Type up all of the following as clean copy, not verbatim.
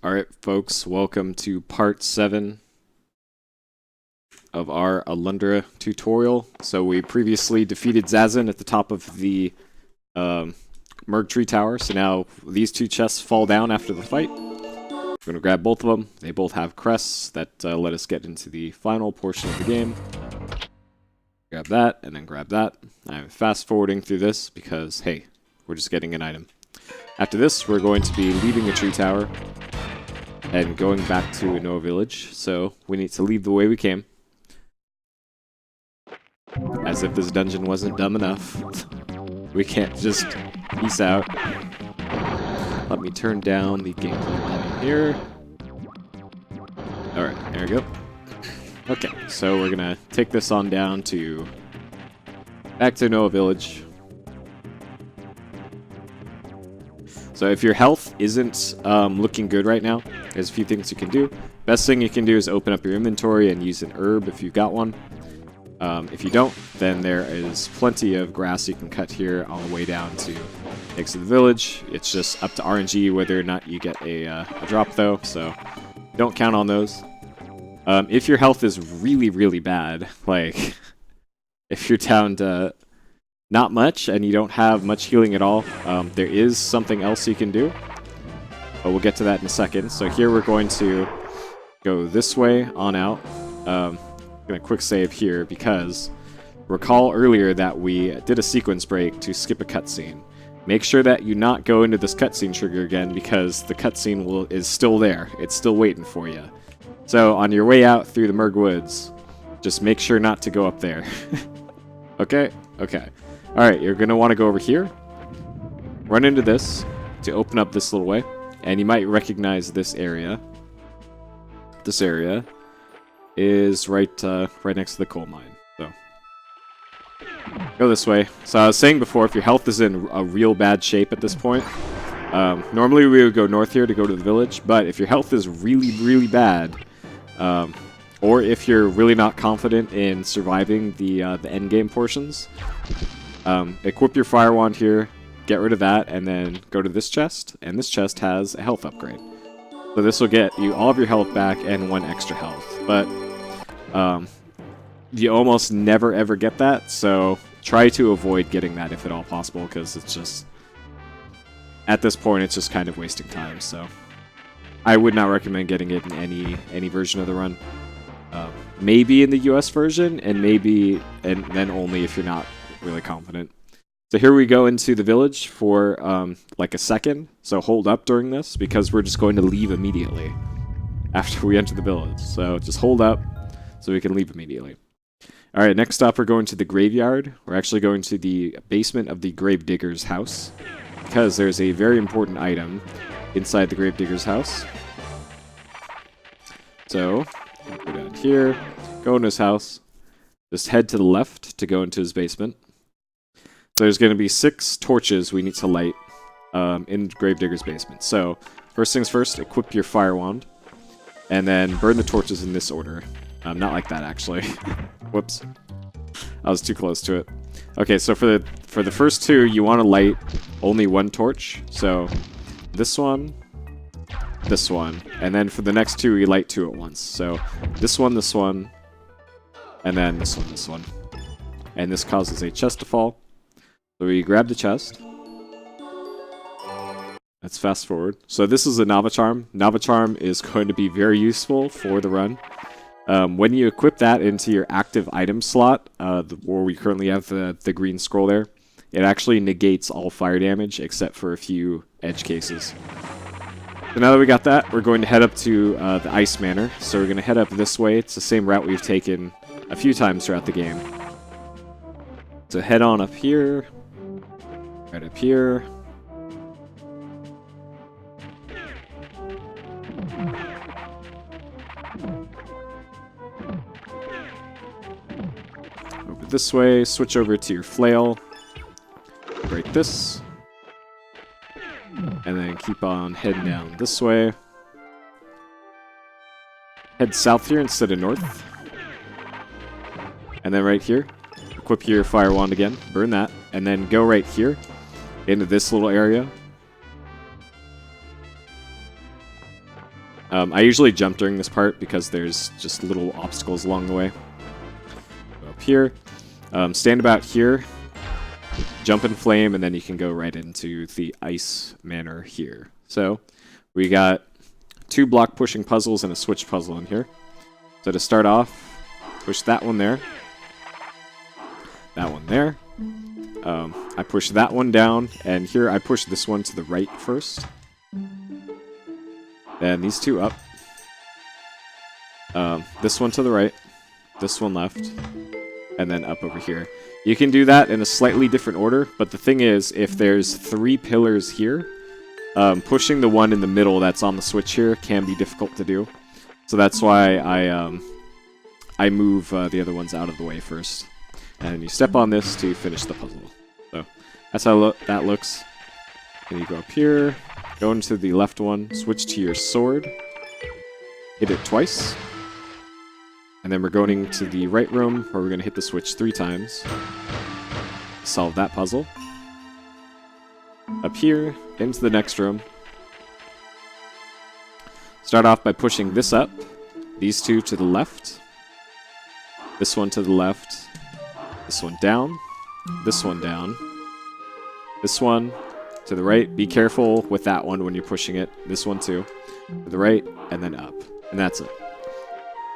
Alright, folks, welcome to part 7 of our Alundra tutorial. So we previously defeated Zazin at the top of the Merg Tree Tower, so now these two chests fall down after the fight. We're going to grab both of them. They both have crests that let us get into the final portion of the game. Grab that, and then grab that. I'm fast forwarding through this because, hey, we're just getting an item. After this, we're going to be leaving the tree tower and going back to Noah Village, so we need to leave the way we came. As if this dungeon wasn't dumb enough. We can't just peace out. Let me turn down the gameplay here. Alright, there we go. Okay, so we're gonna take this on down to back to Noah Village. So if your health isn't looking good right now, there's a few things you can do. Best thing you can do is open up your inventory and use an herb if you've got one. If you don't, then there is plenty of grass you can cut here on the way down to next to the village. It's just up to RNG whether or not you get a drop though, so don't count on those. If your health is really, really bad, like if you're down to not much and you don't have much healing at all, there is something else you can do, but we'll get to that in a second. So here we're going to go this way on out. I'm going to quick save here because recall earlier that we did a sequence break to skip a cutscene. Make sure that you not go into this cutscene trigger again because the cutscene is still there. It's still waiting for you. So on your way out through the Merg Woods, just make sure not to go up there. Okay? Okay. Alright, you're going to want to go over here, run into this to open up this little way, and you might recognize this area. This area is right next to the coal mine. So go this way. So I was saying before, if your health is in a real bad shape at this point, normally we would go north here to go to the village, but if your health is really, really bad, or if you're really not confident in surviving the end game portions, equip your fire wand here, get rid of that, and then go to this chest, and this chest has a health upgrade. So this will get you all of your health back and 1 extra health, but you almost never ever get that, so try to avoid getting that if at all possible, because it's just, at this point, it's just kind of wasting time, so I would not recommend getting it in any version of the run. Maybe in the US version, and then only if you're not really confident. So here we go into the village for like a second. So hold up during this because we're just going to leave immediately after we enter the village. So just hold up so we can leave immediately. Alright, next up we're going to the graveyard. We're actually going to the basement of the Gravedigger's house because there's a very important item inside the Gravedigger's house. So go down here, go in his house, just head to the left to go into his basement. So there's going to be 6 torches we need to light in Gravedigger's basement. So first things first, equip your fire wand, and then burn the torches in this order. Not like that, actually. Whoops. I was too close to it. Okay, so for the first 2, you want to light only 1 torch. So this one, and then for the next 2, you light 2 at once. So this one, and then this one. And this causes a chest to fall. So we grab the chest. Let's fast forward. So this is a Nava Charm. Nava Charm is going to be very useful for the run. When you equip that into your active item slot, where we currently have the green scroll there, it actually negates all fire damage except for a few edge cases. So now that we got that, we're going to head up to the Ice Manor. So we're going to head up this way. It's the same route we've taken a few times throughout the game. So head on up here. Right up here. Over this way, switch over to your flail. Break this. And then keep on heading down this way. Head south here instead of north. And then right here, equip your fire wand again, burn that, and then go right here into this little area. I usually jump during this part because there's just little obstacles along the way. Go up here. Stand about here. Jump in flame, and then you can go right into the ice manor here. So we got 2 block pushing puzzles and a switch puzzle in here. So to start off, push that one there. That one there. I push that one down, and here I push this one to the right first. Then these 2 up. This one to the right. This one left. And then up over here. You can do that in a slightly different order, but the thing is, if there's 3 pillars here, pushing the one in the middle that's on the switch here can be difficult to do. So that's why I move the other ones out of the way first. And you step on this to finish the puzzle. So that's how that looks. And you go up here, go into the left one, switch to your sword, hit it twice. And then we're going to the right room, where we're going to hit the switch 3 times. Solve that puzzle. Up here, into the next room. Start off by pushing this up. These 2 to the left. This one to the left. This one down. This one down. This one to the right. Be careful with that one when you're pushing it. This one too. To the right, and then up. And that's it.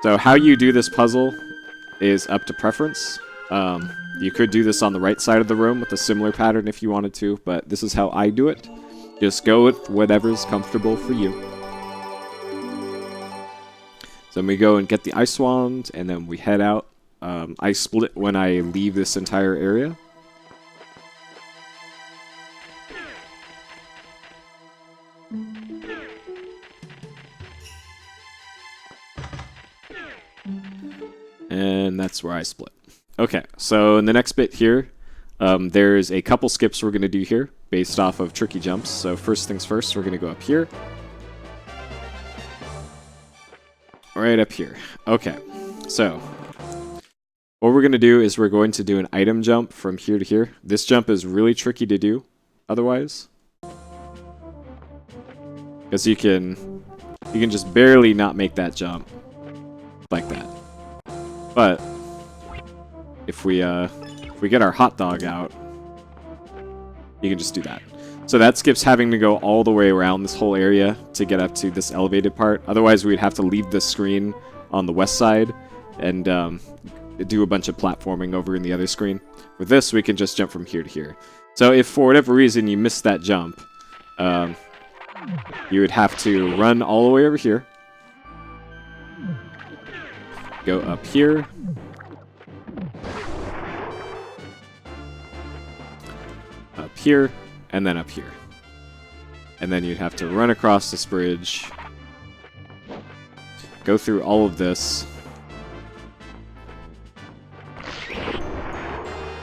So how you do this puzzle is up to preference. You could do this on the right side of the room with a similar pattern if you wanted to, but this is how I do it. Just go with whatever's comfortable for you. So then we go and get the ice wand, and then we head out. I split when I leave this entire area. And that's where I split. Okay, so in the next bit here, there's a couple skips we're going to do here based off of tricky jumps. So first things first, we're going to go up here. Right up here. Okay, so what we're going to do is we're going to do an item jump from here to here. This jump is really tricky to do otherwise, because you can just barely not make that jump like that. But if we get our hot dog out, you can just do that. So that skips having to go all the way around this whole area to get up to this elevated part. Otherwise, we'd have to leave the screen on the west side and do a bunch of platforming over in the other screen. With this, we can just jump from here to here. So if for whatever reason you missed that jump, you would have to run all the way over here. Go up here. Up here, and then up here. And then you'd have to run across this bridge. Go through all of this.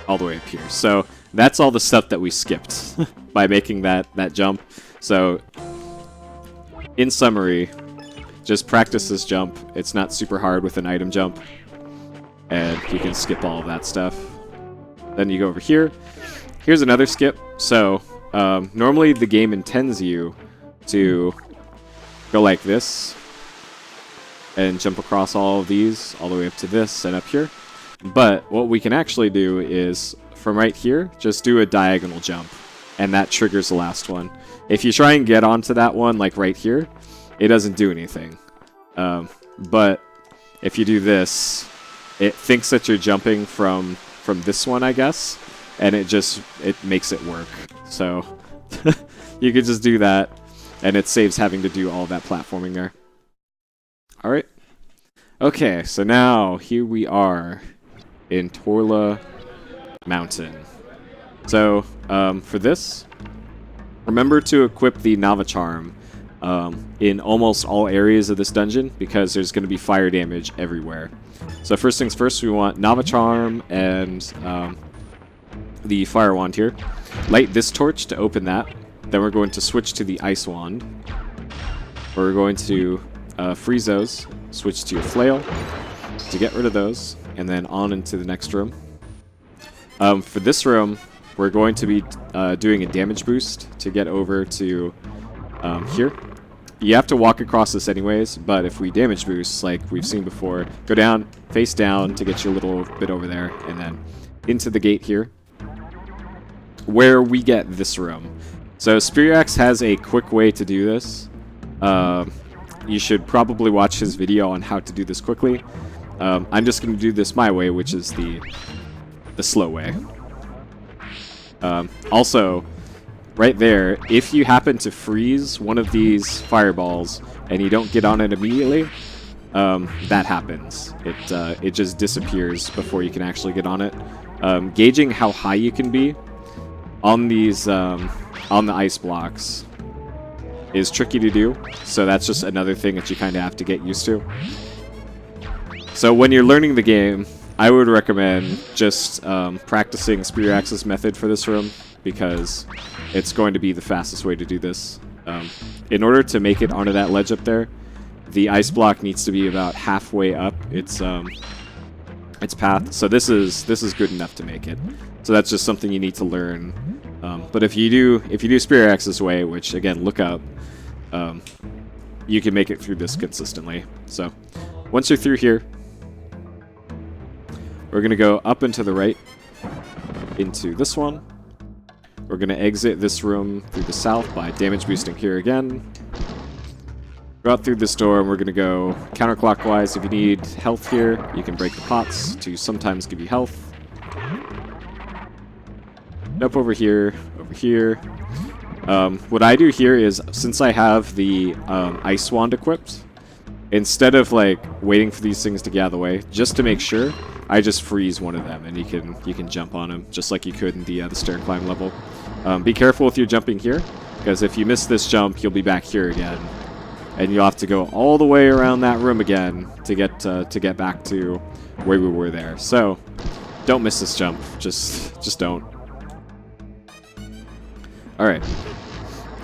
All the way up here. So that's all the stuff that we skipped by making that jump. So in summary, just practice this jump. It's not super hard with an item jump. And you can skip all of that stuff. Then you go over here. Here's another skip. So normally the game intends you to go like this and jump across all of these all the way up to this and up here. But what we can actually do is from right here, just do a diagonal jump, and that triggers the last one. If you try and get onto that one, like right here, it doesn't do anything. But if you do this, it thinks that you're jumping from this one, I guess, and it makes it work. So you could just do that, and it saves having to do all that platforming there. All right. Okay, so now here we are in Torla Mountain. So for this, remember to equip the Nava Charm in almost all areas of this dungeon, because there's going to be fire damage everywhere. So first things first, we want Nava Charm and the Fire Wand here. Light this torch to open that. Then we're going to switch to the Ice Wand. We're going to freeze those, switch to your Flail to get rid of those, and then on into the next room. For this room, we're going to be doing a damage boost to get over to here. you have to walk across this anyways, but if we damage boost, like we've seen before, go down, face down to get you a little bit over there, and then into the gate here, where we get this room. So Spearaxe has a quick way to do this. You should probably watch his video on how to do this quickly. I'm just going to do this my way, which is the slow way. Also, right there, if you happen to freeze one of these fireballs and you don't get on it immediately, that happens. It just disappears before you can actually get on it. Gauging how high you can be on these on the ice blocks is tricky to do, so that's just another thing that you kind of have to get used to. So when you're learning the game, I would recommend just practicing Spearaxe's method for this room, because it's going to be the fastest way to do this. In order to make it onto that ledge up there, the ice block needs to be about halfway up its path. So this is good enough to make it. So that's just something you need to learn. But if you do Spearaxe's way, which again, look up, you can make it through this consistently. So once you're through here, we're going to go up and to the right into this one. We're going to exit this room through the south by damage boosting here again. Go out through this door, and we're going to go counterclockwise. If you need health here, you can break the pots to sometimes give you health. Up over here, over here. What I do here is, since I have the ice wand equipped, instead of like waiting for these things to get out of the way, just to make sure, I just freeze one of them, and you can jump on them just like you could in the stair climb level. Be careful with your jumping here, because if you miss this jump, you'll be back here again, and you'll have to go all the way around that room again to get back to where we were there. So don't miss this jump. Just don't. All right.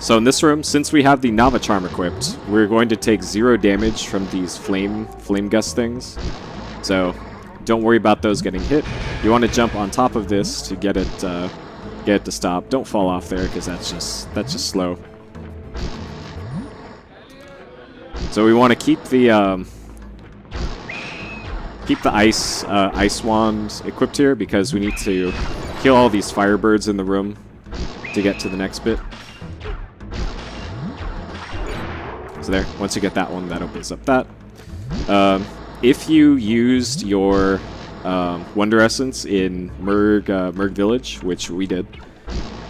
So in this room, since we have the Nava Charm equipped, we're going to take 0 damage from these flame gust things. So don't worry about those getting hit. You want to jump on top of this to get it to stop. Don't fall off there, because that's just slow. So we want to keep the ice wand equipped here, because we need to kill all these firebirds in the room to get to the next bit. So there, once you get that one, that opens up that. If you used your Wonder Essence in Merg Village, which we did,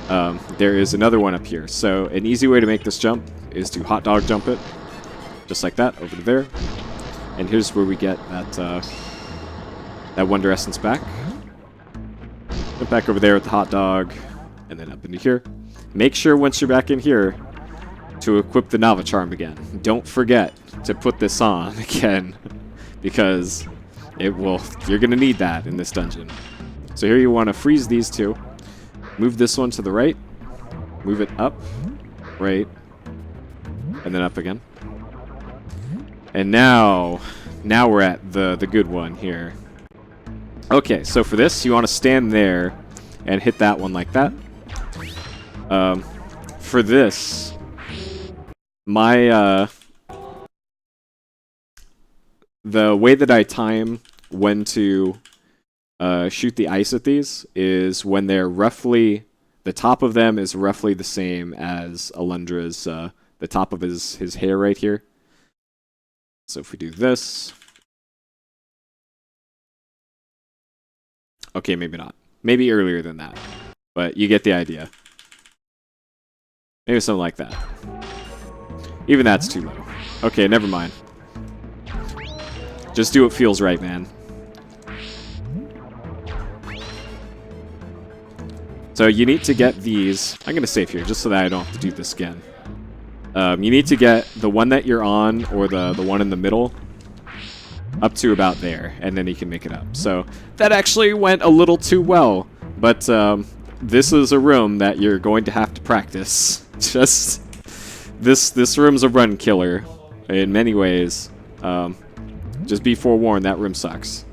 there is another one up here. So an easy way to make this jump is to hot dog jump it, just like that, over to there. And here's where we get that Wonder Essence back. Jump back over there with the hot dog, and then up into here. Make sure once you're back in here to equip the Nava Charm again. Don't forget to put this on again, because you're going to need that in this dungeon. So here you want to freeze these two. Move this one to the right. Move it up, right, and then up again. And now we're at the good one here. Okay, so for this, you want to stand there and hit that one like that. For this, the way that I time when to shoot the ice at these is when they're roughly, the top of them is roughly the same as Alundra's, the top of his hair right here. So if we do this, okay, maybe not. Maybe earlier than that, but you get the idea. Maybe something like that. Even that's too low. Okay, never mind. Just do what feels right, man. So you need to get these. I'm going to save here just so that I don't have to do this again. You need to get the one that you're on, or the one in the middle, up to about there, and then you can make it up. So that actually went a little too well, but this is a room that you're going to have to practice. Just this room's a run killer in many ways. Just be forewarned, that room sucks.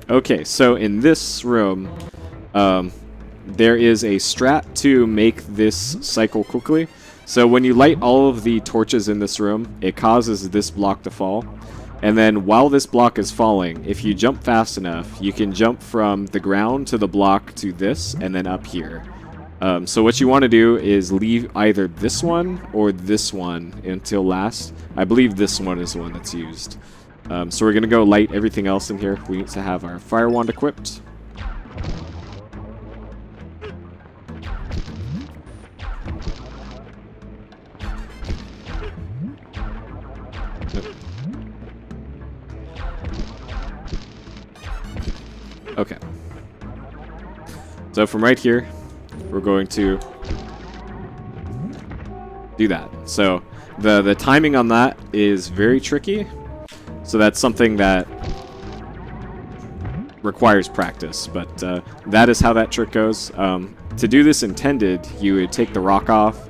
Okay, so in this room, there is a strat to make this cycle quickly. So when you light all of the torches in this room, it causes this block to fall. And then while this block is falling, if you jump fast enough, you can jump from the ground to the block to this and then up here. So what you want to do is leave either this one or this one until last. I believe this one is the one that's used. So we're going to go light everything else in here. We need to have our fire wand equipped. Okay. So from right here, we're going to do that. So the timing on that is very tricky. So that's something that requires practice, but that is how that trick goes. To do this intended, you would take the rock off,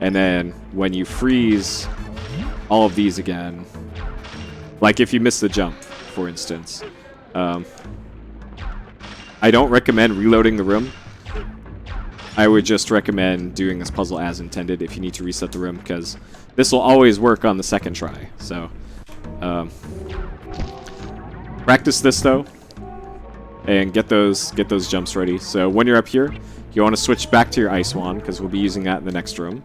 and then when you freeze all of these again, like if you miss the jump, for instance, I don't recommend reloading the room. I would just recommend doing this puzzle as intended if you need to reset the room, because this will always work on the second try. So practice this though, and get those jumps ready. So when you're up here, you want to switch back to your ice wand, because we'll be using that in the next room.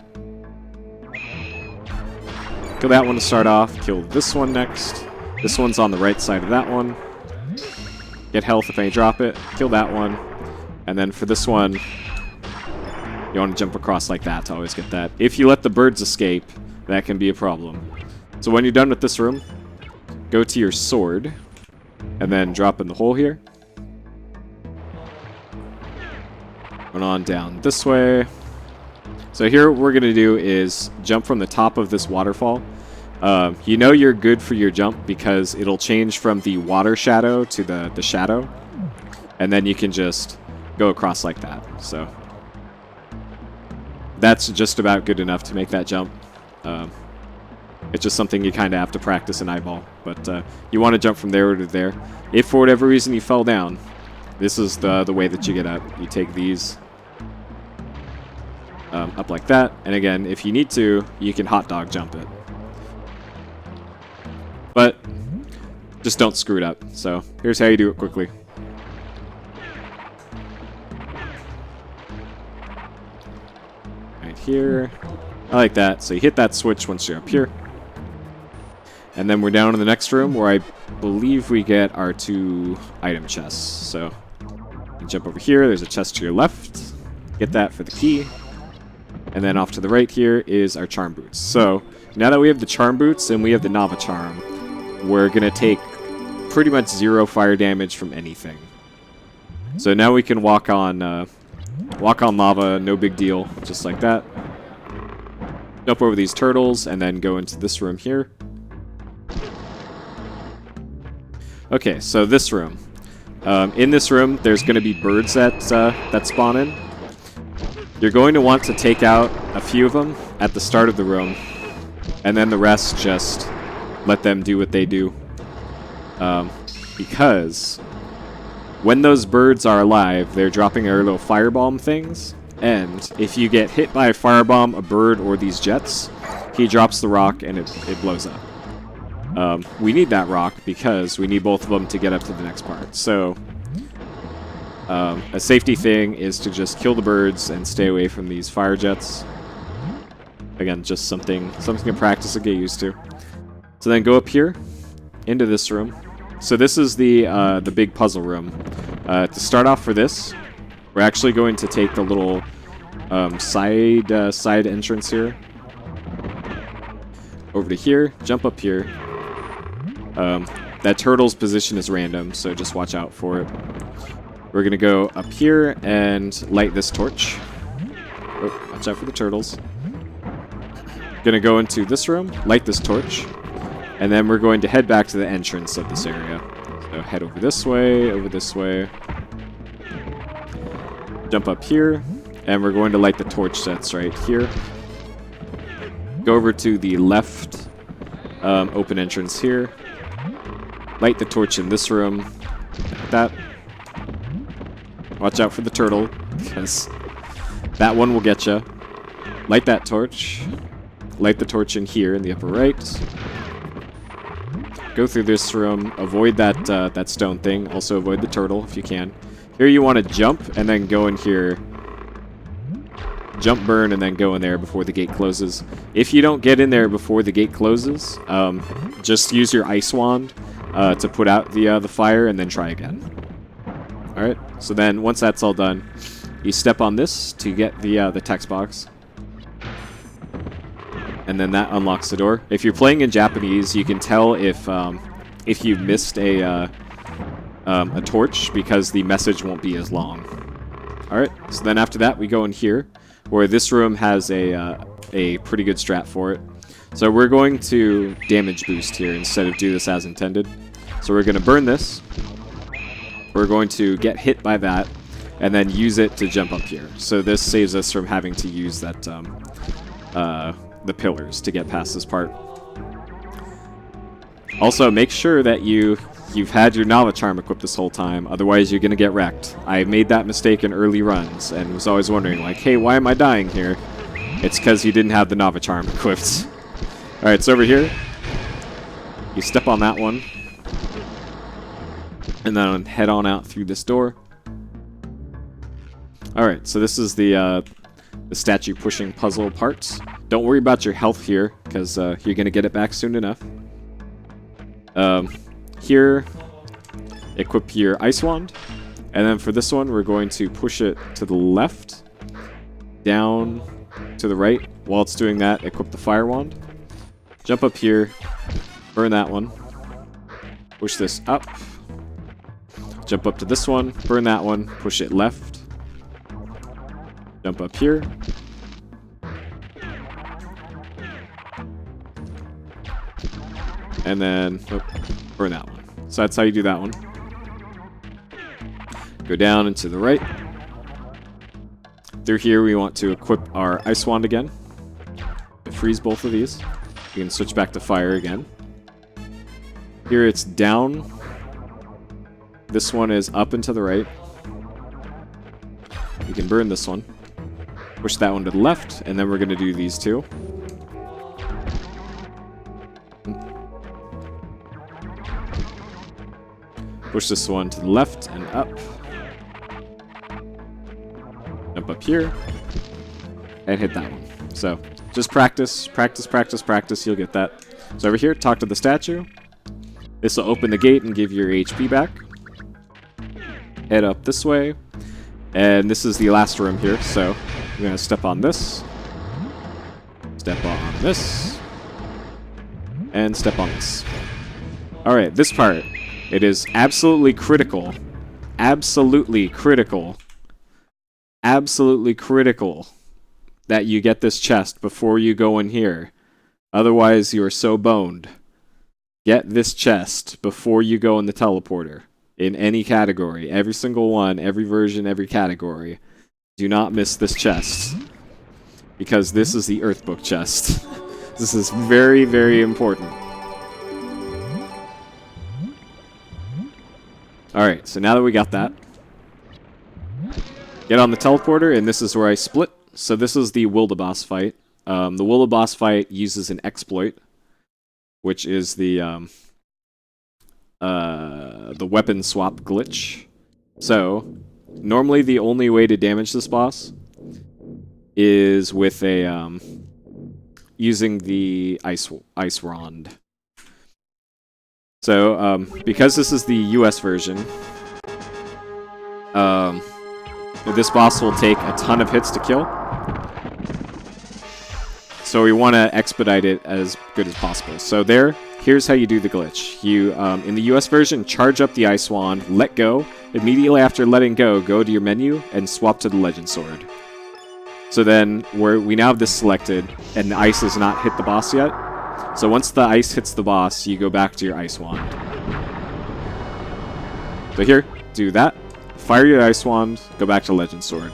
Kill that one to start off. Kill this one next. This one's on the right side of that one. Get health if I drop it. Kill that one. And then for this one, you want to jump across like that to always get that. If you let the birds escape, that can be a problem. So when you're done with this room, go to your sword, and then drop in the hole here. Run on down this way. So here what we're going to do is jump from the top of this waterfall. You know you're good for your jump because it'll change from the water shadow to the shadow. And then you can just go across like that. So that's just about good enough to make that jump. It's just something you kind of have to practice and eyeball. But you want to jump from there to there. If for whatever reason you fell down, this is the way that you get up. You take these up like that. And again, if you need to, you can hot dog jump it. But just don't screw it up. So here's how you do it quickly. Right here. I like that. So you hit that switch once you're up here. And then we're down in the next room where I believe we get our 2 item chests. So you jump over here. There's a chest to your left. Get that for the key. And then off to the right here is our charm boots. So now that we have the charm boots and we have the Nava charm, we're going to take pretty much 0 fire damage from anything. So now we can walk on lava, no big deal, just like that. Jump over these turtles and then go into this room here. Okay, so this room. In this room, there's going to be birds that spawn in. You're going to want to take out a few of them at the start of the room, and then the rest just let them do what they do. Because when those birds are alive, they're dropping their little firebomb things, and if you get hit by a firebomb, a bird, or these jets, he drops the rock and it blows up. We need that rock because we need both of them to get up to the next part. So a safety thing is to just kill the birds and stay away from these fire jets. Again, just something to practice and get used to. So then go up here into this room. So this is the big puzzle room. To start off for this, we're actually going to take the little side entrance here. Over to here, jump up here. That turtle's position is random, so just watch out for it. We're going to go up here and light this torch. Oh, watch out for the turtles. Going to go into this room, light this torch, and then we're going to head back to the entrance of this area. So head over this way, jump up here, and we're going to light the torch that's right here. Go over to the left open entrance here. Light the torch in this room, like that. Watch out for the turtle, because that one will get you. light that torch. Light the torch in here in the upper right. Go through this room. Avoid that that stone thing. Also avoid the turtle if you can. Here you want to jump and then go in here. Jump, burn, and then go in there before the gate closes. If you don't get in there before the gate closes, just use your ice wand to put out the fire and then try again. Alright, so then once that's all done, you step on this to get the text box. And then that unlocks the door. If you're playing in Japanese, you can tell if you missed a torch because the message won't be as long. Alright, so then after that we go in here, where this room has a pretty good strat for it. So we're going to damage boost here instead of do this as intended. So we're going to burn this. We're going to get hit by that, and then use it to jump up here. So this saves us from having to use that the pillars to get past this part. Also, make sure that you've had your Nava Charm equipped this whole time, otherwise you're going to get wrecked. I made that mistake in early runs, and was always wondering, like, hey, why am I dying here? It's because you didn't have the Nava Charm equipped. Alright, so over here, you step on that one, and then head on out through this door. Alright, so this is the statue pushing puzzle parts. Don't worry about your health here, because you're going to get it back soon enough. Here, equip your ice wand, and then for this one, we're going to push it to the left, down to the right. While it's doing that, equip the fire wand. Jump up here, burn that one, push this up, jump up to this one, burn that one, push it left, jump up here, and then burn that one. So that's how you do that one. Go down and to the right. Through here we want to equip our ice wand again. Freeze both of these. You can switch back to fire again. Here it's down. This one is up and to the right. You can burn this one. Push that one to the left, and then we're going to do these two. Push this one to the left and up. Jump up here. And hit that one. So, just practice, practice, practice, practice. You'll get that. So over here, talk to the statue. This will open the gate and give your HP back. Head up this way. And this is the last room here, so I'm going to step on this. Step on this. And step on this. Alright, this part. It is absolutely critical. Absolutely critical. Absolutely critical that you get this chest before you go in here. Otherwise, you are so boned. Get this chest before you go in the teleporter. In any category. Every single one, every version, every category. Do not miss this chest. Because this is the Earthbook chest. This is very, very important. Alright, so now that we got that, get on the teleporter, and this is where I split. So this is the Wildeboss fight. The Wildeboss fight uses an exploit, which is the weapon swap glitch. So, normally the only way to damage this boss is with a, using the ice wand. So, because this is the US version, this boss will take a ton of hits to kill. So we want to expedite it as good as possible. So here's how you do the glitch. You, in the US version, charge up the ice wand, let go. Immediately after letting go to your menu and swap to the legend sword. So then we now have this selected, and the ice has not hit the boss yet. So once the ice hits the boss, you go back to your ice wand. So here, do that. Fire your ice wand, go back to legend sword.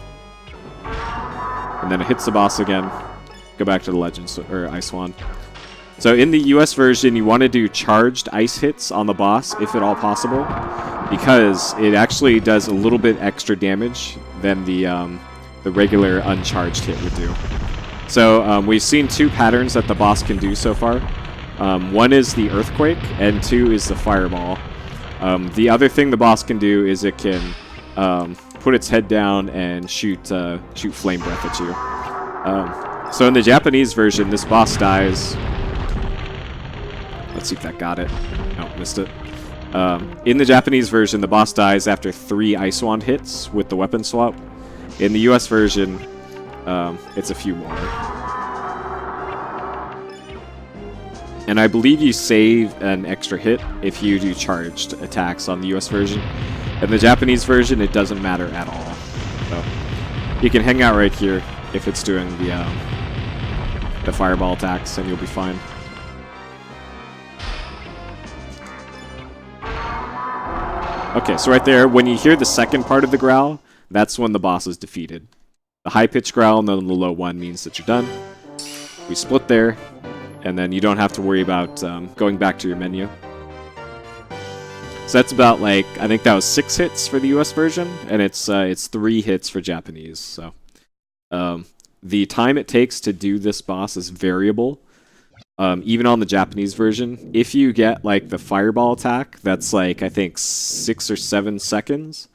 And then it hits the boss again. Go back to the legend or ice wand. So in the US version, you want to do charged ice hits on the boss, if at all possible, because it actually does a little bit extra damage than the regular uncharged hit would do. So we've seen two patterns that the boss can do so far. One is the earthquake, and two is the fireball. The other thing the boss can do is it can put its head down and shoot flame breath at you. So in the Japanese version, this boss dies. Let's see if that got it. No, missed it. In the Japanese version, the boss dies after 3 Ice Wand hits with the weapon swap. In the US version, it's a few more. And I believe you save an extra hit if you do charged attacks on the US version. In the Japanese version, it doesn't matter at all. So you can hang out right here if it's doing the fireball attacks, and you'll be fine. Okay, so right there, when you hear the second part of the growl, that's when the boss is defeated. The high-pitched growl and then the low one means that you're done. We split there, and then you don't have to worry about going back to your menu. So that's about, like, I think that was 6 hits for the US version, and it's 3 hits for Japanese. So the time it takes to do this boss is variable. Even on the Japanese version, if you get like the fireball attack, that's like I think 6 or 7 seconds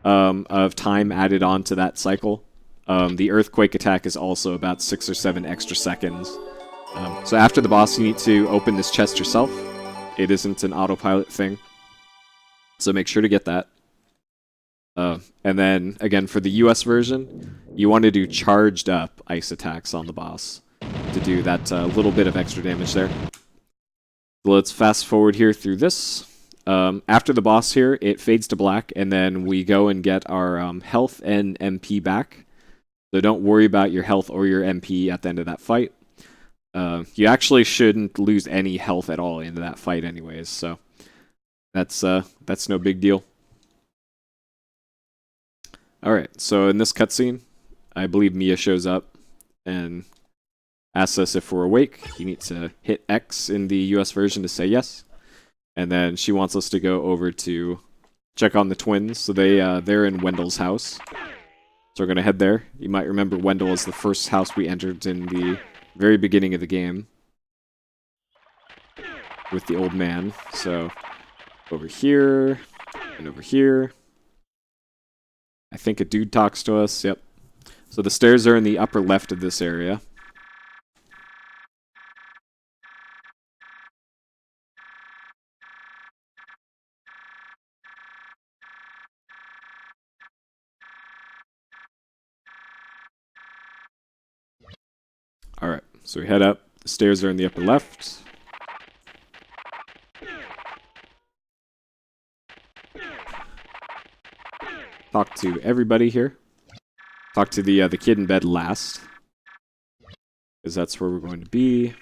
of time added on to that cycle. The earthquake attack is also about 6 or 7 extra seconds. So after the boss, you need to open this chest yourself. It isn't an autopilot thing, so make sure to get that. And then again for the US version, you want to do charged up ice attacks on the boss to do that little bit of extra damage there. So let's fast forward here through this. After the boss here, it fades to black, and then we go and get our health and MP back. So don't worry about your health or your MP at the end of that fight. You actually shouldn't lose any health at all into that fight anyways, so that's no big deal. Alright, so in this cutscene, I believe Mia shows up and asks us if we're awake. You need to hit X in the US version to say yes. And then she wants us to go over to check on the twins. So they're in Wendell's house. So we're going to head there. You might remember Wendell is the first house we entered in the very beginning of the game. With the old man. So over here and over here. I think a dude talks to us. Yep. So the stairs are in the upper left of this area. Alright, so we head up. The stairs are in the upper left. Talk to everybody here. Talk to the kid in bed last, because that's where we're going to be.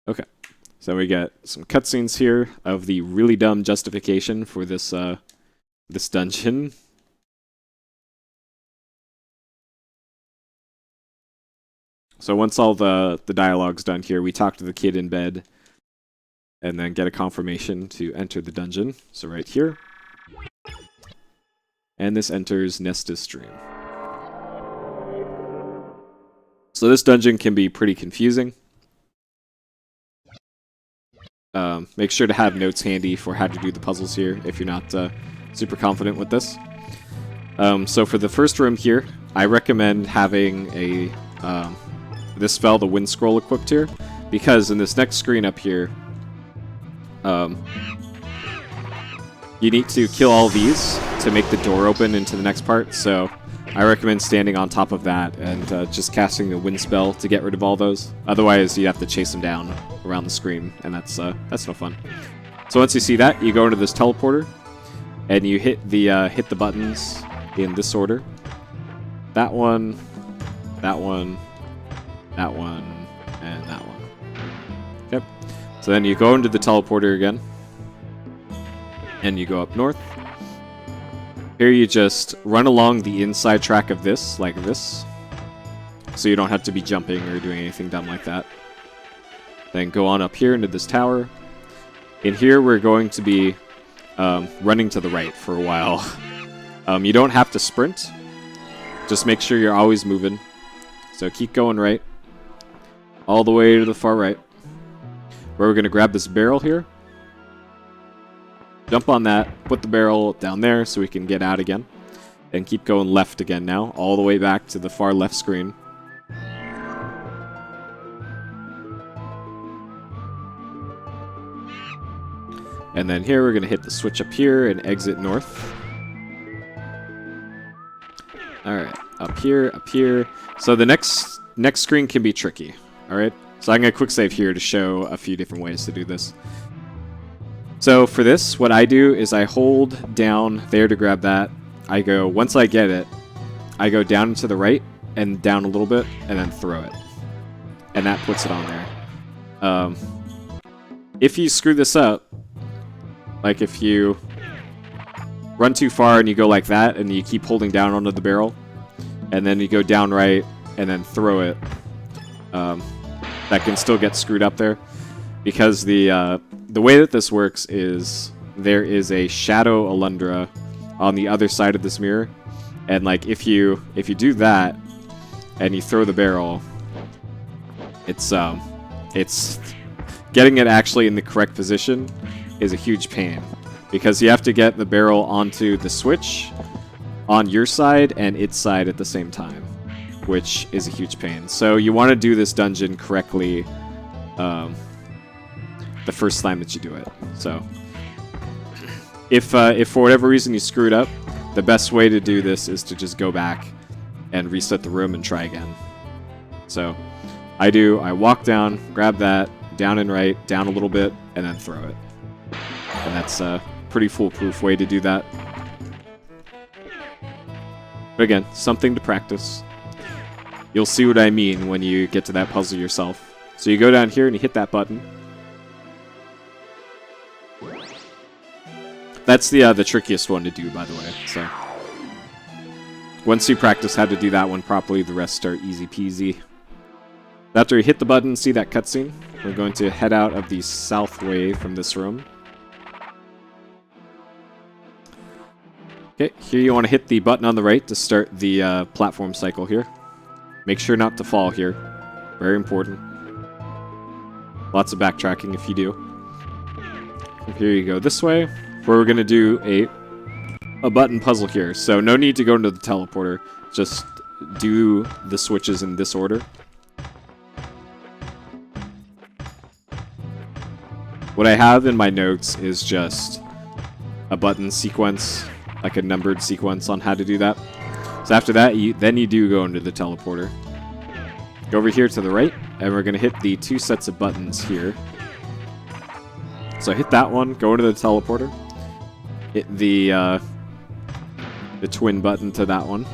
Okay, so we get some cutscenes here of the really dumb justification for this this dungeon. So once all the dialogue's done here, we talk to the kid in bed and then get a confirmation to enter the dungeon. So right here. And this enters Nesta's stream. So this dungeon can be pretty confusing. Make sure to have notes handy for how to do the puzzles here if you're not super confident with this. So for the first room here, I recommend having a this spell, the Wind Scroll, equipped here, because in this next screen up here, you need to kill all these to make the door open into the next part. So I recommend standing on top of that and just casting the wind spell to get rid of all those. Otherwise, you have to chase them down around the screen, and that's no fun. So once you see that, you go into this teleporter, and you hit the buttons in this order. That one, that one, that one, and that one. Yep. So then you go into the teleporter again, and you go up north. Here you just run along the inside track of this, like this, so you don't have to be jumping or doing anything dumb like that. Then go on up here into this tower. In here we're going to be running to the right for a while. You don't have to sprint. Just make sure you're always moving. So keep going right. All the way to the far right. Where we're going to grab this barrel here. Jump on that. Put the barrel down there so we can get out again. And keep going left again now. All the way back to the far left screen. And then here we're going to hit the switch up here and exit north. Alright, up here. So the next screen can be tricky. Alright, so I'm going to quick save here to show a few different ways to do this. So for this, what I do is I hold down there to grab that. I go, once I get it, I go down to the right and down a little bit and then throw it. And that puts it on there. If you screw this up, like if you run too far and you go like that and you keep holding down onto the barrel and then you go down right and then throw it, that can still get screwed up there because the way that this works is there is a shadow Alundra on the other side of this mirror, and like if you do that and you throw the barrel, it's getting it actually in the correct position is a huge pain because you have to get the barrel onto the switch on your side and its side at the same time, which is a huge pain. So you want to do this dungeon correctly the first time that you do it. So if for whatever reason you screwed up, the best way to do this is to just go back and reset the room and try again. So I walk down, grab that, down and right, down a little bit, and then throw it. And that's a pretty foolproof way to do that. But again, something to practice. You'll see what I mean when you get to that puzzle yourself. So you go down here and you hit that button. That's the trickiest one to do, by the way. So once you practice how to do that one properly, the rest are easy peasy. After you hit the button, see that cutscene? We're going to head out of the south way from this room. Okay, here you want to hit the button on the right to start the platform cycle here. Make sure not to fall here. Very important. Lots of backtracking if you do. And here you go this way, where we're going to do a button puzzle here. So no need to go into the teleporter. Just do the switches in this order. What I have in my notes is just a button sequence, like a numbered sequence on how to do that. So after that, then you do go into the teleporter. Go over here to the right, and we're going to hit the 2 sets of buttons here. So hit that one, go into the teleporter, hit the twin button to that one.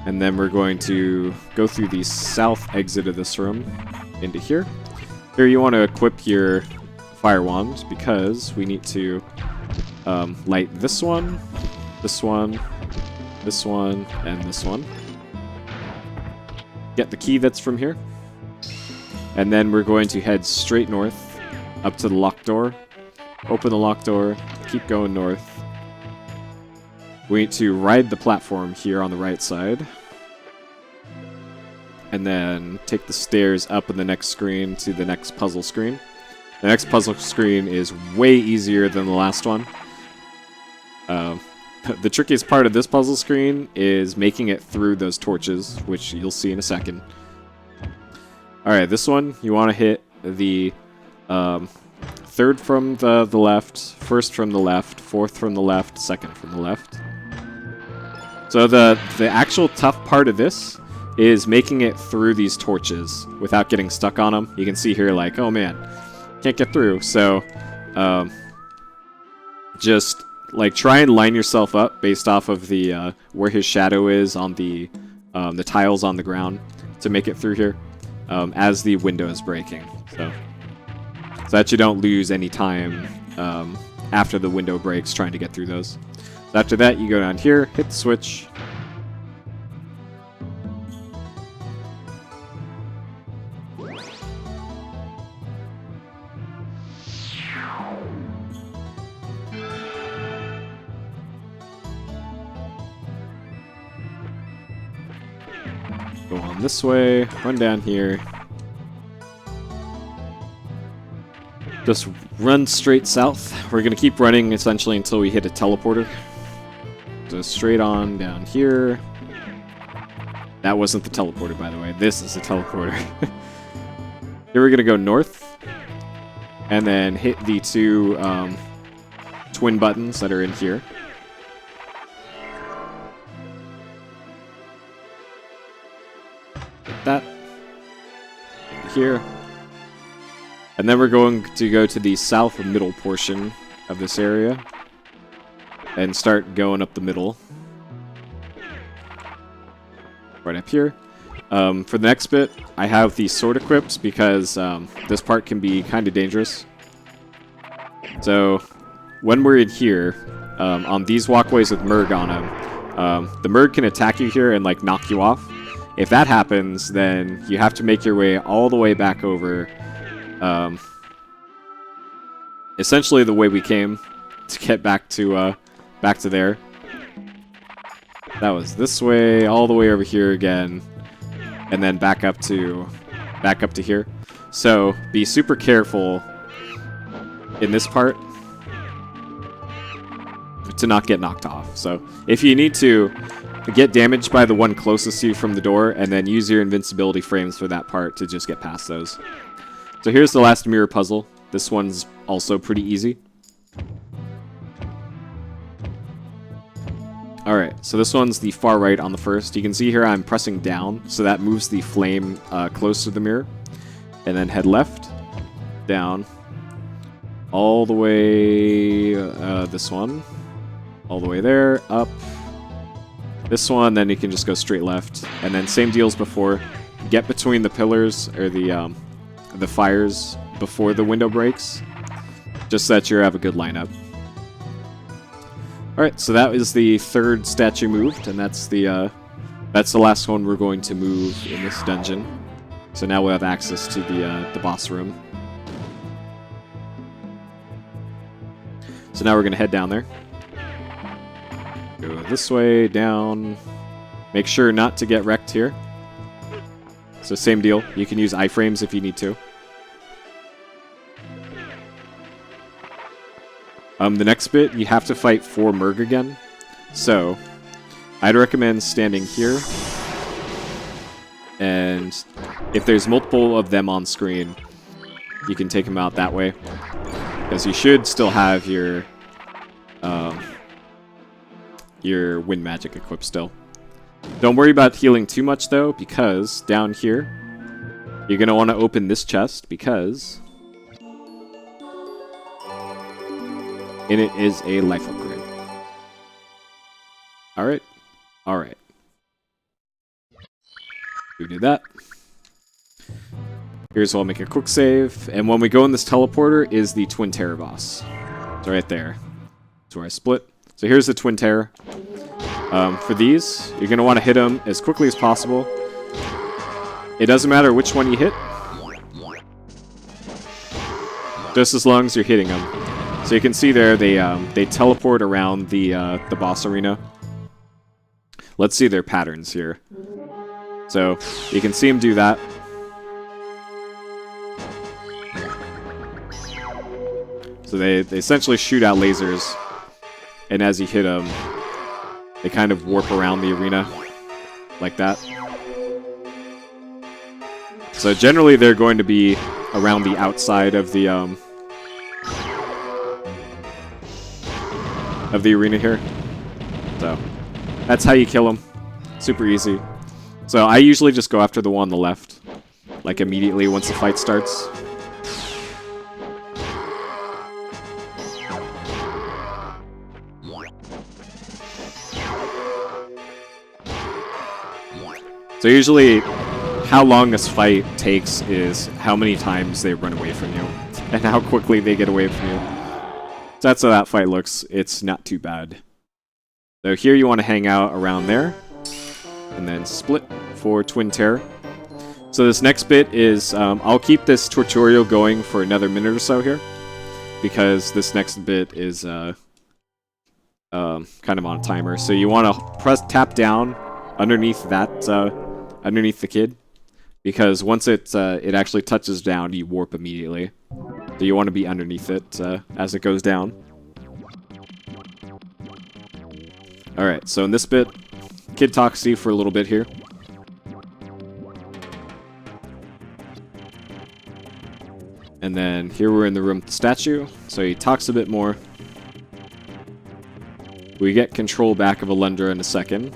And then we're going to go through the south exit of this room into here. Here you want to equip your fire wand because we need to light this one, this one, this one, and this one. Get the key that's from here. And then we're going to head straight north up to the locked door. Open the locked door, keep going north. We need to ride the platform here on the right side. And then take the stairs up in the next screen to the next puzzle screen. The next puzzle screen is way easier than the last one. The trickiest part of this puzzle screen is making it through those torches, which you'll see in a second. Alright, this one, you want to hit the third from the left, first from the left, fourth from the left, second from the left. So the actual tough part of this is making it through these torches without getting stuck on them. You can see here like, oh man, can't get through. So just like try and line yourself up based off of the where his shadow is on the tiles on the ground to make it through here as the window is breaking. So that you don't lose any time after the window breaks trying to get through those. So after that, you go down here, hit the switch. Go on this way, run down here. Just run straight south. We're going to keep running essentially until we hit a teleporter. So straight on down here. That wasn't the teleporter, by the way. This is the teleporter. Here we're going to go north. And then hit the two twin buttons that are in here. Hit that. Here. And then we're going to go to the south middle portion of this area and start going up the middle. Right up here. For the next bit, I have the sword equipped because this part can be kind of dangerous. So when we're in here, on these walkways with Merg on them, the Merg can attack you here and like knock you off. If that happens, then you have to make your way all the way back over. Essentially the way we came to get back to there. That was this way, all the way over here again, and then back up to here. So be super careful in this part to not get knocked off. So if you need to get damaged by the one closest to you from the door, and then use your invincibility frames for that part to just get past those. So here's the last mirror puzzle. This one's also pretty easy. Alright, so this one's the far right on the first. You can see here I'm pressing down, so that moves the flame close to the mirror. And then head left, down, all the way, this one, all the way there, up, this one, then you can just go straight left. And then same deal as before, get between the pillars, or the fires before the window breaks, just so that you have a good lineup. Alright, so that is the third statue moved, and that's the last one we're going to move in this dungeon. So now we'll have access to the boss room. So now we're going to head down there. Go this way, down. Make sure not to get wrecked here. So same deal, you can use iframes if you need to. The next bit, you have to fight 4 Merg again. So, I'd recommend standing here. And if there's multiple of them on screen, you can take them out that way. Because you should still have your wind magic equipped still. Don't worry about healing too much though, because down here, you're going to want to open this chest, because in it is a life upgrade. Alright. Alright. We do that. Here's where I'll make a quick save. And when we go in this teleporter is the Twin Terror boss. It's right there. That's where I split. So here's the Twin Terror. For these, you're going to want to hit them as quickly as possible. It doesn't matter which one you hit, just as long as you're hitting them. So you can see there, they teleport around the boss arena. Let's see their patterns here. So you can see them do that. So they essentially shoot out lasers, and as you hit them, they kind of warp around the arena like that. So generally they're going to be around the outside of the arena here. So that's how you kill them. Super easy. So I usually just go after the one on the left, like immediately once the fight starts. So usually, how long this fight takes is how many times they run away from you, and how quickly they get away from you. So that's how that fight looks. It's not too bad. So here you want to hang out around there, and then split for Twin Terror. So this next bit is, I'll keep this tutorial going for another minute or so here, because this next bit is kind of on a timer. So you want to tap down underneath that underneath the kid, because once it actually touches down, you warp immediately. So you want to be underneath it as it goes down. Alright, so in this bit, kid talks to you for a little bit here. And then here we're in the room with the statue, so he talks a bit more. We get control back of Alundra in a second.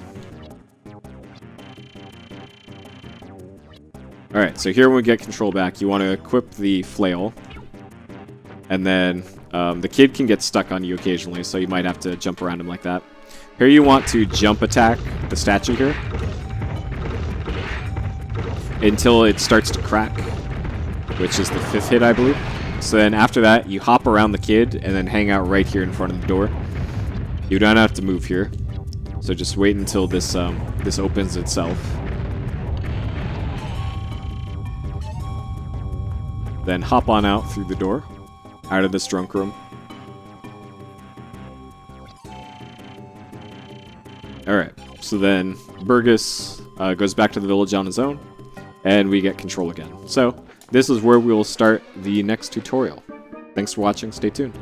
Alright, so here when we get control back, you want to equip the flail. And then the kid can get stuck on you occasionally, so you might have to jump around him like that. Here you want to jump attack the statue here until it starts to crack, which is the 5th hit, I believe. So then after that, you hop around the kid and then hang out right here in front of the door. You don't have to move here, so just wait until this this opens itself. Then hop on out through the door, out of this drunk room. Alright, so then Burgess goes back to the village on his own, and we get control again. So, this is where we will start the next tutorial. Thanks for watching, stay tuned.